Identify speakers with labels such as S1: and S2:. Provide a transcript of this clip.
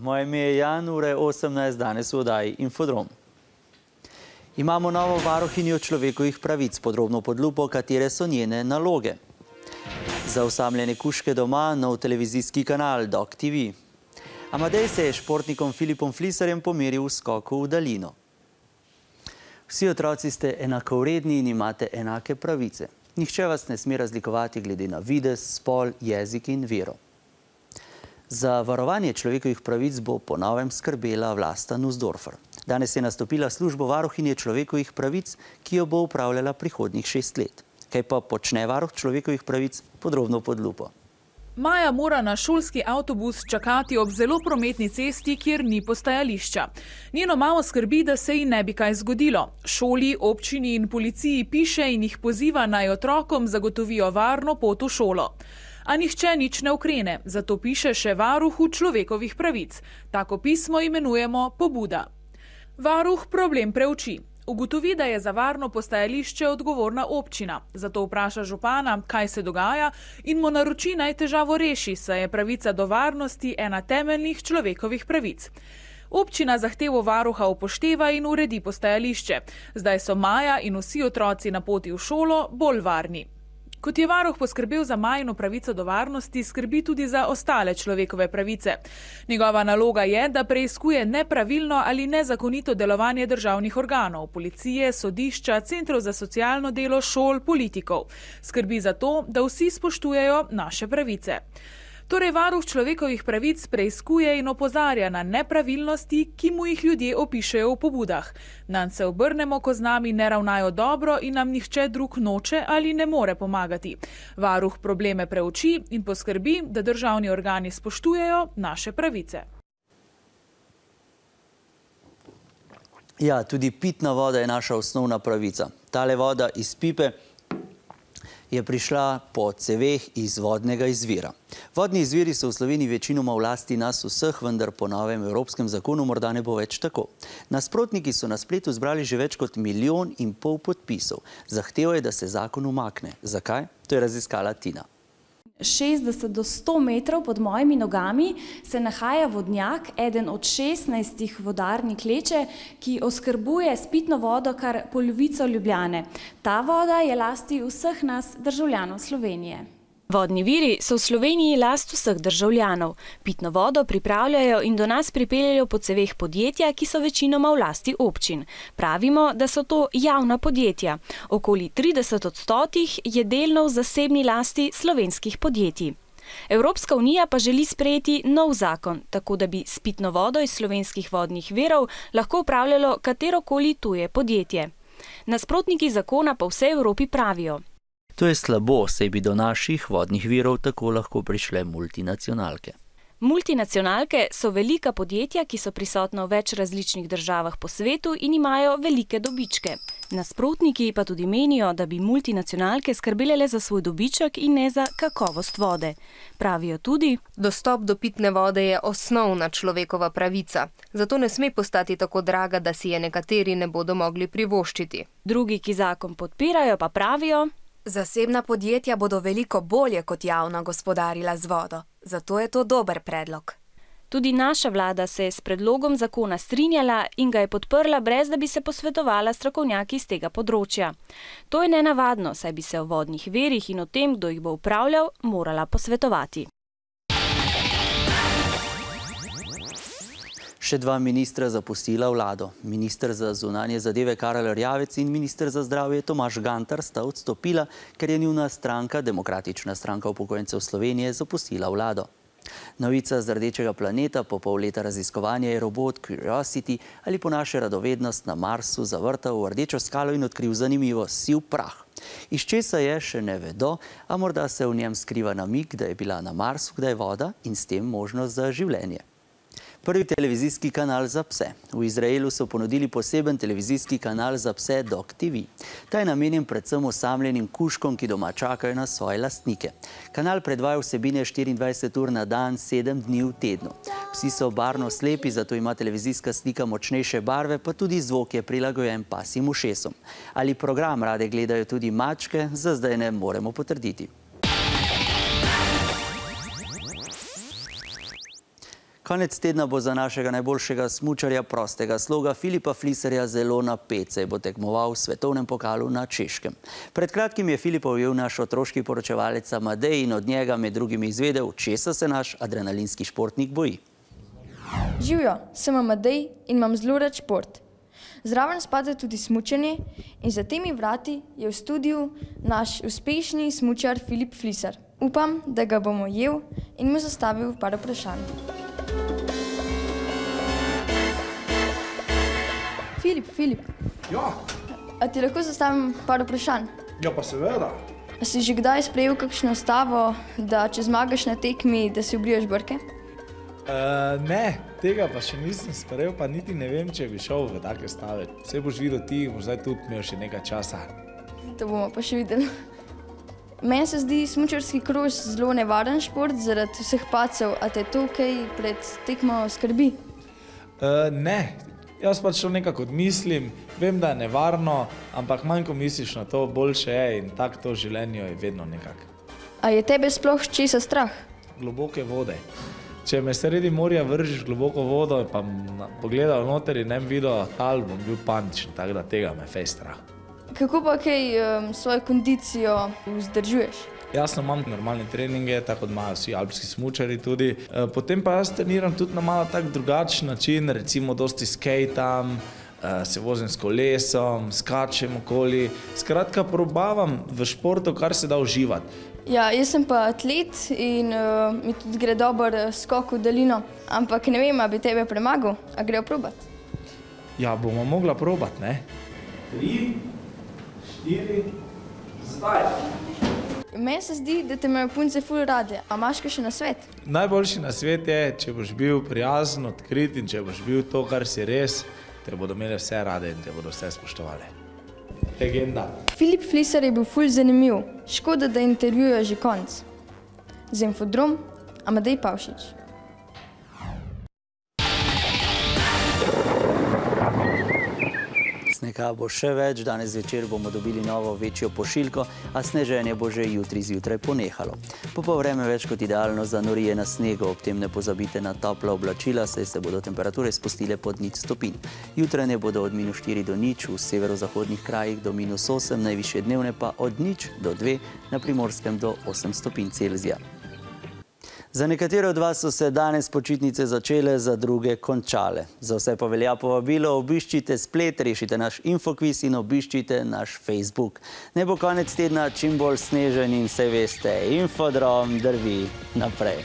S1: Moje ime je Jan, ura je 18, danes v oddaji Infodrom. Imamo novo varuhinjo človekovih pravic, podrobno pod lupo, katere so njene naloge. Za osamljene kužke doma, nov televizijski kanal Dok TV. Amadej se je športnikom Filipom Flisarjem pomeril v skoku v daljino. Vsi otroci ste enakovredni in imate enake pravice. Nihče vas ne sme razlikovati glede na videz, spol, jezik in vero. Za varovanje človekovih pravic bo po novem skrbela Vlasta Nussdorfer. Danes je nastopila službo varuhinje človekovih pravic, ki jo bo upravljala prihodnjih 6 let. Kaj pa počne varuh človekovih pravic? Podrobno pod lupo.
S2: Maja mora na šolski avtobus čakati ob zelo prometni cesti, kjer ni postajališča. Njeno mamo skrbi, da se ji ne bi kaj zgodilo. Šoli, občini in policiji piše in jih poziva, naj otrokom zagotovijo varno pot v šolo. A nihče nič ne ukrene, zato piše še varuhu človekovih pravic. Tako pismo imenujemo pobuda. Varuh problem preuči. Ugotovi, da je za varno postajališče odgovorna občina. Zato vpraša župana, kaj se dogaja, in mu naroči, naj težavo reši, saj je pravica do varnosti ena temeljnih človekovih pravic. Občina zahtevo varuha upošteva in uredi postajališče. Zdaj so Maja in vsi otroci na poti v šolo bolj varni. Kot je varuh poskrbel za Majino pravico do varnosti, skrbi tudi za ostale človekove pravice. Njegova naloga je, da preiskuje nepravilno ali nezakonito delovanje državnih organov, policije, sodišča, centrov za socialno delo, šol, politikov. Skrbi za to, da vsi spoštujejo naše pravice. Torej, varuh človekovih pravic preiskuje in opozarja na nepravilnosti, ki mu jih ljudje opišejo v pobudah. Nanj se obrnemo, ko z nami ne ravnajo dobro in nam nihče drug noče ali ne more pomagati. Varuh probleme preuči in poskrbi, da državni organi spoštujejo naše pravice.
S1: Ja, tudi pitna voda je naša osnovna pravica. Tale voda iz pipe je prišla po ceveh iz vodnega izvira. Vodni izviri so v Sloveniji večinoma v lasti nas vseh, vendar po novem evropskem zakonu morda ne bo več tako. Nasprotniki so na spletu zbrali že več kot 1,5 milijona podpisov. Zahtevajo, da se zakon umakne. Zakaj? To je raziskala Tina.
S3: 60 do 100 metrov pod mojimi nogami se nahaja vodnjak, eden od 16 vodarni Kleče, ki oskrbuje s pitno vodo kar polovico Ljubljane. Ta voda je lasti vseh nas, državljanov Slovenije. Vodni viri so v Sloveniji last vseh državljanov. Pitno vodo pripravljajo in do nas pripeljajo po ceveh podjetja, ki so večinoma v lasti občin. Pravimo, da so to javna podjetja. Okoli 30% je delno v zasebni lasti slovenskih podjetij. Evropska unija pa želi sprejeti nov zakon, tako da bi s pitno vodo iz slovenskih vodnih virov lahko upravljalo katerokoli tuje podjetje. Nasprotniki zakona po vsej Evropi pravijo:
S1: To je slabo, saj bi do naših vodnih virov tako lahko prišle multinacionalke.
S3: Multinacionalke so velika podjetja, ki so prisotna v več različnih državah po svetu in imajo velike dobičke. Nasprotniki pa tudi menijo, da bi multinacionalke skrbele le za svoj dobiček in ne za kakovost vode. Pravijo tudi:
S4: Dostop do pitne vode je osnovna človekova pravica, zato ne sme postati tako draga, da si je nekateri ne bodo mogli privoščiti.
S3: Drugi, ki zakon podpirajo, pa pravijo:
S5: Zasebna podjetja bodo veliko bolje kot javna gospodarila z vodo, zato je to dober predlog.
S3: Tudi naša vlada se je s predlogom zakona strinjala in ga je podprla, brez da bi se posvetovala strokovnjaki z tega področja. To je nenavadno, saj bi se o vodnih virih in o tem, kdo jih bo upravljal, morala posvetovati.
S1: Še 2 ministra zapustila vlado. Minister za zunanje zadeve Karel Erjavec in minister za zdravje Tomaž Gantar sta odstopila, ker je njuna stranka, Demokratična stranka upokojencev Slovenije, zapustila vlado. Novica z rdečega planeta po pol leta raziskovanja je robot Curiosity ali po naše radovednost na Marsu zavrtal v rdečo skalo in odkril zanimivo siv prah. Iz česa je, še ne vedo, a morda se v njem skriva namig, da je bila na Marsu kdaj voda in s tem možnost za življenje. Prvi televizijski kanal za pse. V Izraelu so ponudili poseben televizijski kanal za pse Dok TV. Ta je namenjen predvsem osamljenim kužkom, ki doma čakajo na svoje lastnike. Kanal predvaja vsebine 24 ur na dan, 7 dni v tednu. Psi so barvno slepi, zato ima televizijska slika močnejše barve, pa tudi zvok je prilagojen pasjim ušesom. Ali program rade gledajo tudi mačke, za zdaj ne moremo potrditi. Konec tedna bo za našega najboljšega smučarja prostega sloga Filipa Flisserja zelo napet, saj bo tekmoval v svetovnem pokalu na Češkem. Pred kratkim je Filipa ujel naš otroški poročevalec Amadej in od njega med drugim izvedel, česa se naš adrenalinski športnik boji.
S6: Živjo, sem Amadej in imam zelo rad šport. Zraven spada tudi smučanje in za temi vrati je v studiu naš uspešni smučar Filip Flisser. Upam, da ga bom ujel in mu zastavil par vprašanj. Filip.
S7: Ja.
S6: A ti lahko zastavim par vprašanj?
S7: Ja, pa seveda.
S6: A si že kdaj sprejel kakšno stavo, da če zmagaš na tekmi, da si obliješ brke?
S7: Ne, tega pa še nisem sprejel, pa niti ne vem, če bi šel v take stave. Vse boš videl ti, boš zdaj tudi imel še nekaj časa.
S6: To bomo pa še videli. Meni se zdi smučarski kros zelo nevaren šport zaradi vseh padcev, a te to kaj pred tekmo skrbi?
S7: Ne, jaz pač to nekako odmislim, vem, da je nevarno, ampak manj ko misliš na to, boljše je in tako to življenje je vedno nekako.
S6: A je tebe sploh česa strah?
S7: Globoke vode. Če me sredi morja vržiš globoko vodo in pa pogledal noter in ne bi videl tal, bom bil paničen, tako da tega me fej strah.
S6: Kako pa kaj svojo kondicijo vzdržuješ?
S7: Jasno, imam normalne treninge, tako kot imajo vsi alpski smučari tudi. Potem pa jaz treniram tudi na malo tak drugačen način, recimo dosti skejtam, se vozim s kolesom, skačem okoli. Skratka, probavam v športu, kar se da uživati.
S6: Ja, jaz sem pa atlet in mi tudi gre dober skok v daljino, ampak ne vem, a bi tebe premagal, a grejo probat?
S7: Ja, bomo mogla probat, ne? 3, 4, zdaj!
S6: Meni se zdi, da te imajo punce ful rade, a imaš kaj še na svet?
S7: Najboljši na svet je, če boš bil prijazen, odkrit in če boš bil to, kar si res, te bodo imeli vse rade in te bodo vse spoštovali. Legenda.
S6: Filip Flisser je bil ful zanimiv. Škoda, da intervjuja že konc. Za Infodrom, Amadej Pavšič.
S1: Snega bo še več, danes zvečer bomo dobili novo večjo pošiljko, a sneženje bo že jutri zjutraj ponehalo. Popovreme več kot idealno za norije na snegu, ob tem ne pozabite na topla oblačila, saj se bodo temperature spustile pod 0 stopinj. Jutranje bodo od -4 do 0, v severozahodnih krajih do -8, najvišje dnevne pa od 0 do 2, na Primorskem do 8 stopinj Celzija. Za nekatere od vas so se danes počitnice začele, za druge končale. Za vse pa velja povabilo, obiščite splet, rešite naš infokviz in obiščite naš Facebook. Ne bo konec tedna čim bolj snežen in vse veste, Infodrom drvi naprej.